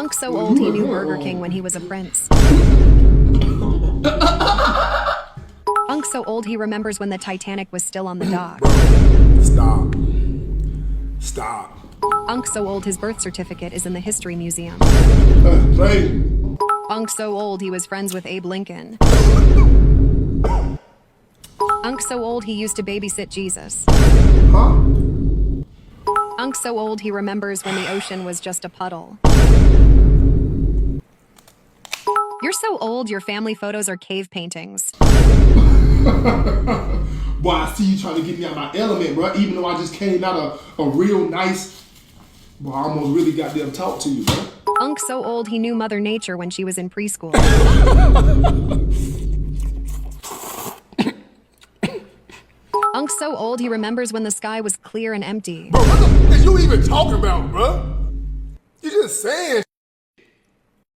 Unc so old he knew Burger King when he was a prince. Unc so old he remembers when the Titanic was still on the dock. Stop. Stop. Unc so old his birth certificate is in the History Museum. Play. Unc so old he was friends with Abe Lincoln. Unc so old he used to babysit Jesus. Huh? Unc so old he remembers when the ocean was just a puddle. You're so old your family photos are cave paintings. Boy, I see you trying to get me out of my element, bro. Even though I just came out a real nice, boy, I almost really got them talk to you, bro. Unc so old he knew Mother Nature when she was in preschool. Unc so old he remembers when the sky was clear and empty. Bro, what the f is you even talking about, bro? You just saying